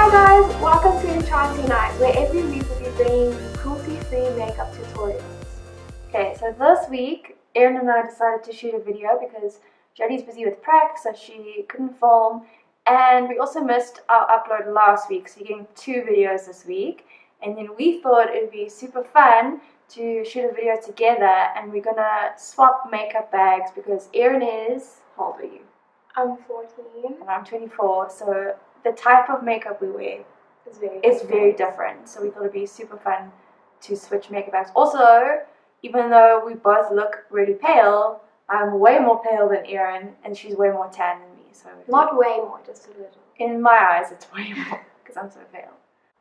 Hi guys, welcome to Enchanting Eyes, where every week we'll be bringing cruelty-free makeup tutorials. Okay, so this week, Erin and I decided to shoot a video because Jodie's busy with prac, so she couldn't film. And we also missed our upload last week, so you're getting 2 videos this week. And then we thought it would be super fun to shoot a video together, and we're gonna swap makeup bags because Erin is, how old are you? I'm 14. And I'm 24, so the type of makeup we wear It's very different. So we thought it'd be super fun to switch makeup bags. Also, even though we both look really pale, I'm way more pale than Erin, and she's way more tan than me. So not way more, just a little. In my eyes, it's way more because I'm so pale.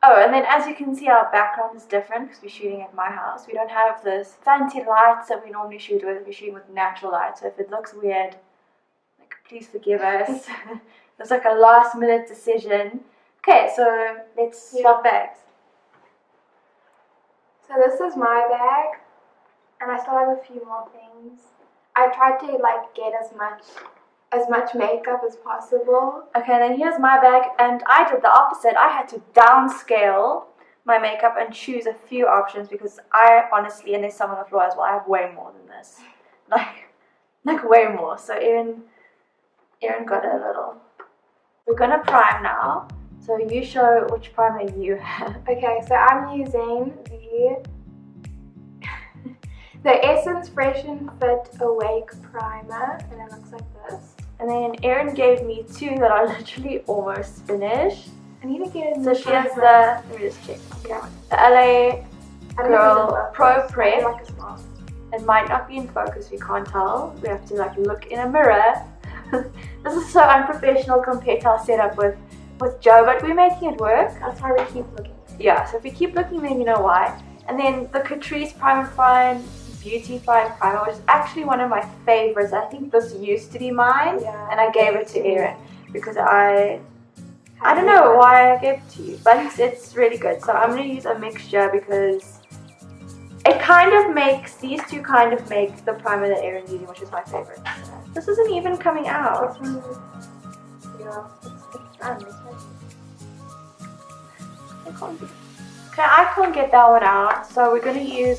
Oh, and then as you can see, our background is different because we're shooting at my house. We don't have this fancy lights that we normally shoot with. We're shooting with natural light. So if it looks weird, like, please forgive us. It was like a last minute decision. Okay, so let's swap bags. So this is my bag, and I still have a few more things. I tried to get as much makeup as possible. Okay, then here's my bag, and I did the opposite. I had to downscale my makeup and choose a few options because I honestly, and there's some on the floor as well, I have way more than this. Like way more. So Erin got a little. We're gonna prime now. So you show which primer you have. Okay, so I'm using the Essence Fresh and Fit Awake Primer, and it looks like this. And then Erin gave me 2 that are literally almost finished. I need to get in. So she has the, let me just check. Okay. The LA Girl Pro Prep. Like a small. It might not be in focus, we can't tell. We have to look in a mirror. This is so unprofessional compared to our setup with Joe, but we're making it work. That's why we keep looking. Yeah, so if we keep looking, then you know why. And then the Catrice Prime and Fine Beauty Fine Primer, which is actually one of my favorites. I think this used to be mine, and I gave it to Erin because I don't know why I gave it to you, but it's really good. So I'm going to use a mixture because it kind of makes, these 2 kind of make the primer that Erin's using, which is my favorite. This isn't even coming out. This one, yeah, it's done. Okay, I can't get that one out, so we're going to use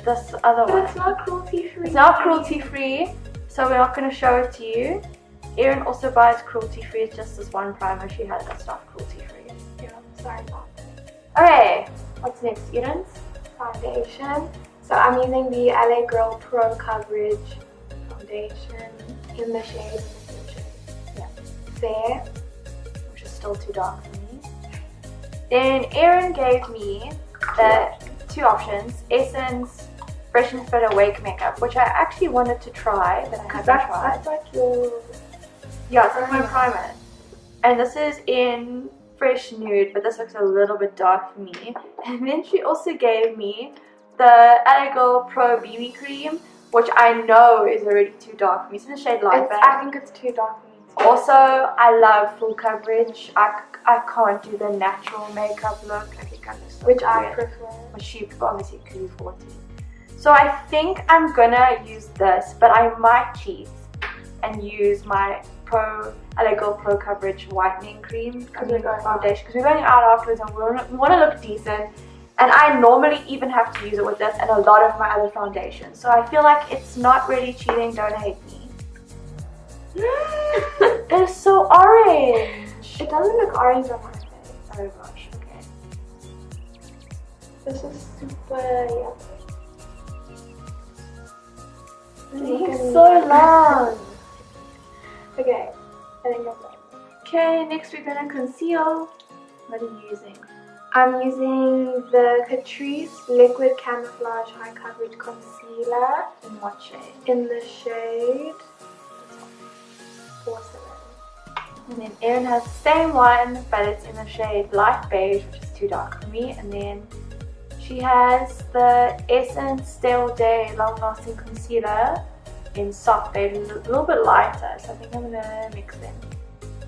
this other one. But it's not cruelty-free. It's not cruelty-free, so we're not going to show it to you. Erin also buys cruelty-free. It's just this one primer she has that's not cruelty-free. Yeah, sorry about that. Okay, what's next, Erin's? Foundation. So I'm using the LA Girl Pro Coverage Foundation in the shade. Yeah. Fair. Which is still too dark for me. Then Erin gave me the 2 options, Essence Fresh and Fit Awake Makeup, which I actually wanted to try, but I haven't tried. That's like your... Yeah, it's like my primer. And this is in Fresh Nude, but this looks a little bit dark for me. And then she also gave me the LA Girl Pro BB Cream, which I know is already too dark for me. It's in the shade Light Bag. I think it's too dark for me too. Also, I love full coverage. I can't do the natural makeup look. I think I'm just which I prefer. But she obviously could afford it. So I think I'm gonna use this, but I might cheat and use my LA Girl Pro Coverage Whitening Cream foundation because we're going out afterwards and we want to look decent. And I normally even have to use it with this and a lot of my other foundations. So I feel like it's not really cheating. Don't hate me. It's so orange. It doesn't look orange on my face. Oh gosh, okay. This is super yummy. It's so long. Okay, I think I'm done. Okay, next we're gonna conceal. What are you using? I'm using the Catrice Liquid Camouflage High Coverage Concealer. In what shade? In the shade Porcelain. And then Erin has the same one, but it's in the shade Light Beige, which is too dark for me. And then she has the Essence Stale Day Long Lasting Concealer in Soft Beige, a little bit lighter. So I think I'm gonna mix them.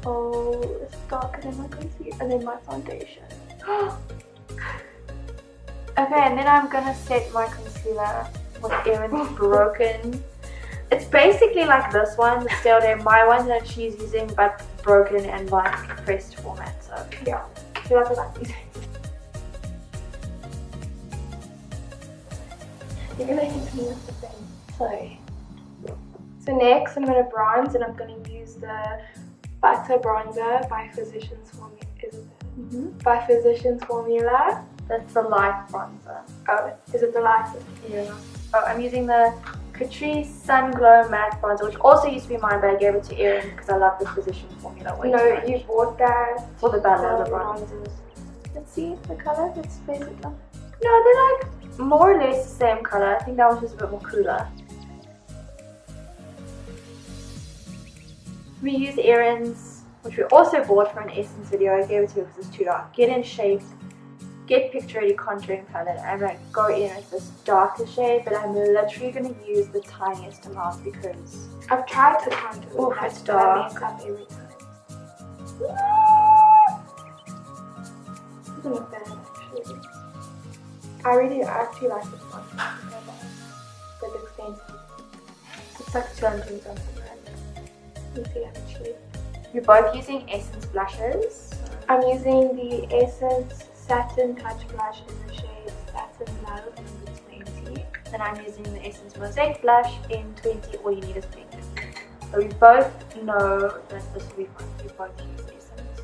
Oh, it's darker than my concealer and then my foundation. Okay, and then I'm gonna set my concealer with Erin's broken It's basically like this one, the Stale Day, my one that she's using, but broken and like pressed format. So yeah, she does it like these. You're gonna hit me with the thing. sorry. So next, I'm gonna bronze, and I'm gonna use the Butter Bronzer by Physicians Formula. Is it by Physicians Formula? That's the light bronzer. Oh, is it the lighter? Yeah. Oh, I'm using the Catrice Sun Glow Matte Bronzer, which also used to be mine, but I gave it to Erin because I love the Physicians Formula way too much. You bought that For the Bella bronzers. Let's see the color. Let's face it. No, they're like more or less the same color. I think that one's just a bit more cooler. We use Erin's, which we also bought for an Essence video. I gave it to her because it's too dark. Get in Shaped, Get Picture Ready Contouring Palette. I'm going to go in with this darker shade, but I'm literally going to use the tiniest amount because I've tried to contour. Oh, it's dark. Makeup every time. Doesn't look bad actually. I actually like this one. But it's expensive. it's like 200 something. You see actually. We're both using Essence blushes. I'm using the Essence Satin Touch Blush in the shade Satin Love number 20. Then I'm using the Essence Mosaic blush in 20. All you need is pink. So we both know that this will be fun. We both use Essence.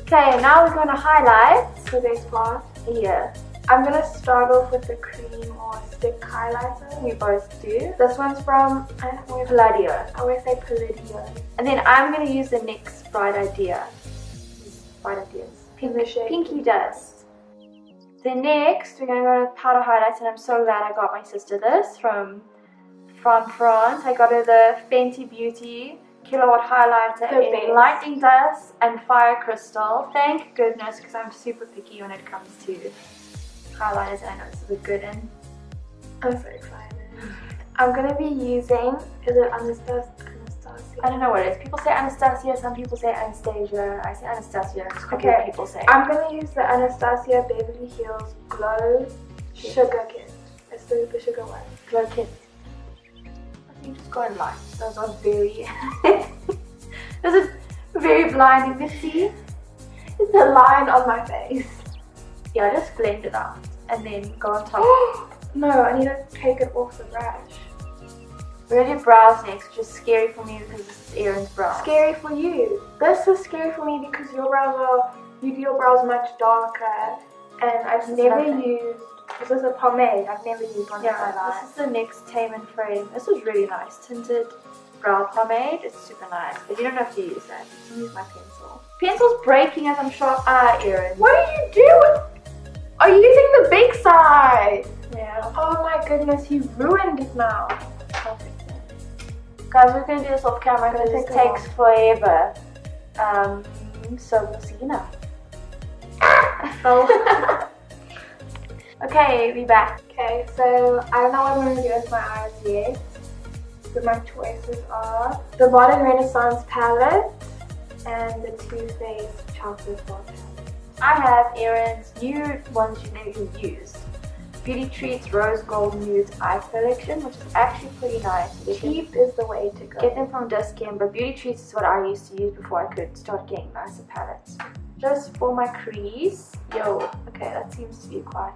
Okay, now we're going to highlight For this part, here. I'm gonna start off with the cream or stick highlighter. We both do. This one's from Palladio. I always say Palladio. And then I'm going to use the NYX Bright Idea. Bright Ideas. In the shade. Pinky Dust. Then next, we're going to go to powder highlights, and I'm so glad I got my sister this from France. I got her the Fenty Beauty Kilowatt Highlighter in Lightning Dust and Fire Crystal. Thank goodness, because I'm super picky when it comes to highlighters, and I know this is a good one. I'm so excited. I'm gonna be using, is it Anastasia? I don't know what it is. People say Anastasia, some people say Anastasia. I say Anastasia, it's Okay. what people say. I'm gonna use the Anastasia Beverly Hills Glow Sugar Kit. It's the sugar one. Glow Kit. I think just go in light. Those are very those are very blinding to see. It's a line on my face. Yeah, just blend it out and then go on top. No, I need to take it off the brush. We're gonna do brows next, which is scary for me because this is Erin's brows. Scary for you. This is scary for me because you do your brows much darker, and I've never used. This is a pomade. I've never used one. Yeah, this is the NYX Tame and Frame. This was really nice. Tinted brow pomade. It's super nice, but you don't have to use that. You can use my pencil. Pencil's breaking as I'm sharp. Erin. What are you doing? Are you using the big side? Yeah. Oh my goodness, you ruined it now. Perfect. Guys, we're gonna do this off camera because it takes forever. So we'll see you now. Okay, be back. Okay, so I don't know what I'm going to do with my eyes yet. But my choices are the Modern Renaissance palette and the Too Faced Chocolate Bar palette. I have Erin's new ones you've never even used. Beauty Treats Rose Gold Nude Eye Collection, which is actually pretty nice. Cheap is the way to go. Get them from Discount, but Beauty Treats is what I used to use before I could start getting nicer palettes. Just for my crease. Yo, okay, that seems to be quite...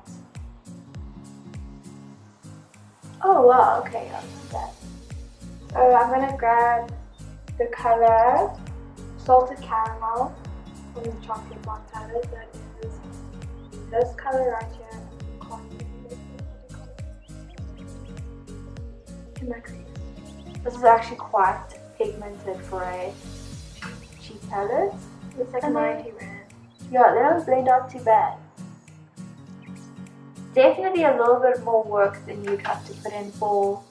Oh wow, okay, I'll do that. So I'm going to grab the color Salted Caramel from the Chocolate Bar palette. That is this color right here. In my crease. This is actually quite pigmented for a cheap palette. It's like 90 rand. Yeah, they don't blend out too bad. Definitely a little bit more work than you'd have to put in for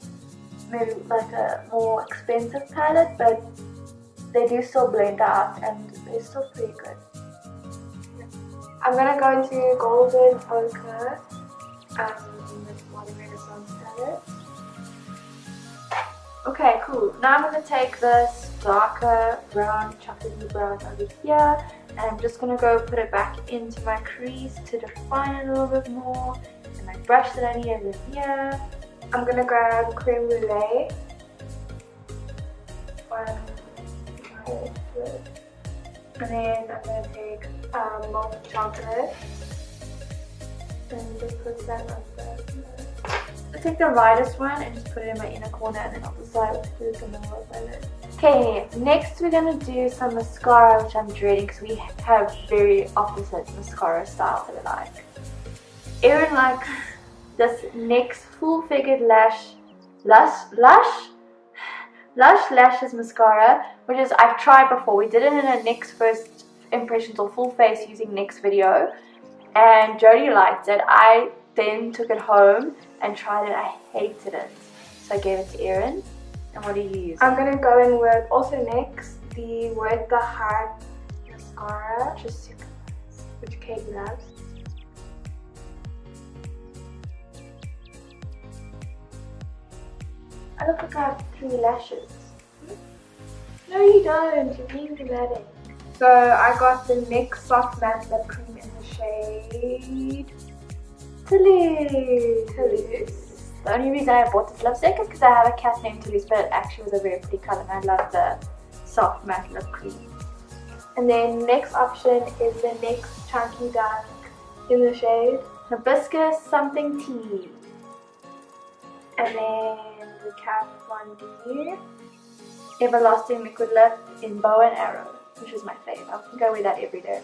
maybe like a more expensive palette, but they do still blend out and they're still pretty good. I'm gonna go into Golden Ochre with Modern Renaissance palette. Okay, cool. Now I'm going to take this darker brown, chocolatey brown over here, and I'm just going to go put it back into my crease to define it a little bit more. And and my brush that I needed in here. I'm gonna grab creme brulee. And then I'm gonna take molten chocolate and just put that on the. I'll take the lightest one and just put it in my inner corner, and then I'll decide what to do with the middle of my lid. Okay, next we're gonna do some mascara, which I'm dreading because we have very opposite mascara styles that I like. Erin likes this NYX full figured Lush Lashes mascara, which is I've tried before. We did it in a NYX first impressions or full face using NYX video, and Jodie liked it. I then took it home and tried it. I hated it, so I gave it to Erin. And what do you use? I'm gonna go in with also NYX the Worth the Hype mascara, which is super nice, which Kaylee loves. I look like I have 3 lashes. No, you don't. You're being dramatic. So I got the NYX Soft Matte Lip Cream in the shade Toulouse. The only reason I bought this lipstick is because I have a cat named Toulouse, but it actually was a very pretty color, and I love the soft matte lip cream. And then next option is the NYX Chunky Dark in the shade Hibiscus something tea. and then the Kat Von D. Everlasting liquid lip in bow and arrow, which is my fave. I think I wear that every day.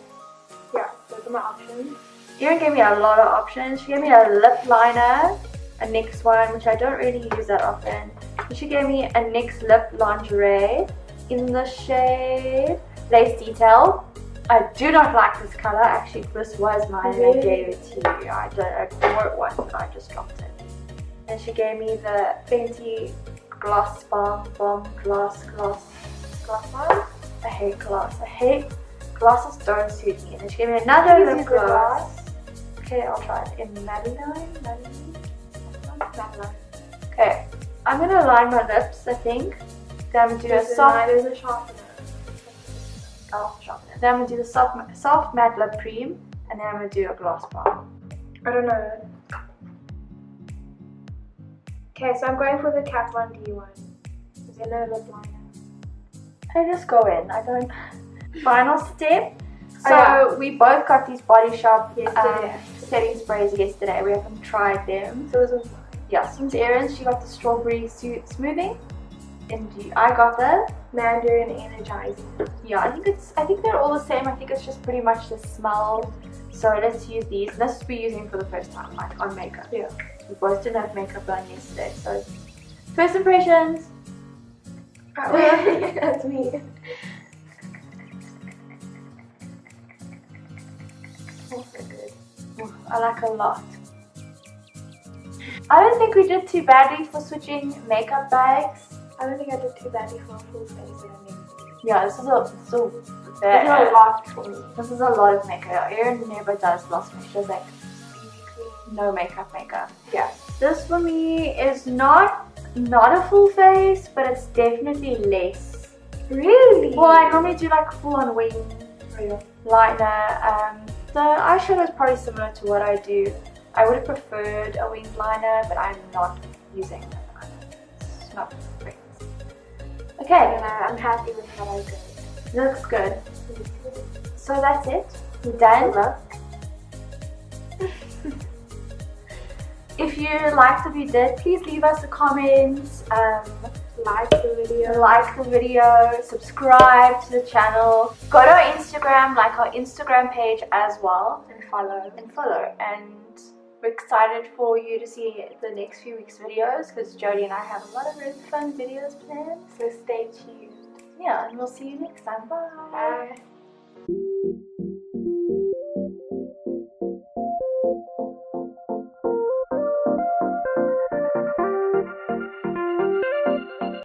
Yeah, those are my options. Erin gave me a lot of options. She gave me a lip liner, a NYX one, which I don't really use that often. And she gave me a NYX lip lingerie in the shade Lace Detail. I do not like this color. Actually, this was mine and I gave it to you. I wore it once and I just dropped it. And she gave me the Fenty Gloss Bomb Gloss Bomb. I hate gloss. Glosses don't suit me. And then she gave me another lip gloss. Okay, I'll try it in Madeline. Okay, I'm gonna line my lips, I think. Then I'm gonna do a soft. There's a sharpener. I'll sharpen it. Then I'm gonna do the soft matte lip cream, and then I'm gonna do a gloss bomb. I don't know. Okay, so I'm going for the Kat Von D one. Is there no lip liner? I just go in. I don't. Final step. So yeah. we both got these Body Shop Yesterday. setting sprays yesterday. We haven't tried them. So this was mine. Yeah, since Erin, she got the strawberry smoothing, and I got the Mandarin energizing. Yeah, I think they're all the same. I think it's just pretty much the smell. So let's use these. This will be using for the first time, like on makeup. Yeah. We both didn't have makeup on yesterday, so first impressions. That's me. That's so good. I like a lot. I don't think we did too badly for switching makeup bags. I don't think I did too badly for a full face and a Yeah, this is a There's a lot for me. This is a lot of makeup. Erin never does lost makeup. She does like no makeup. Yeah. This for me is not a full face, but it's definitely less. Really? Well, I normally do like full on wing liner. The eyeshadow is probably similar to what I do. I would have preferred a winged liner, but I'm not using that liner. It's not great. Okay, I'm happy with how I go. looks good. So that's it. We're done. If you liked what we did, please leave us a comment. Like the video, subscribe to the channel. Go to our Instagram, like our Instagram page as well, and follow. And we're excited for you to see the next few weeks' videos because Jodie and I have a lot of really fun videos planned. So stay tuned. Yeah, and we'll see you next time. Bye. Bye.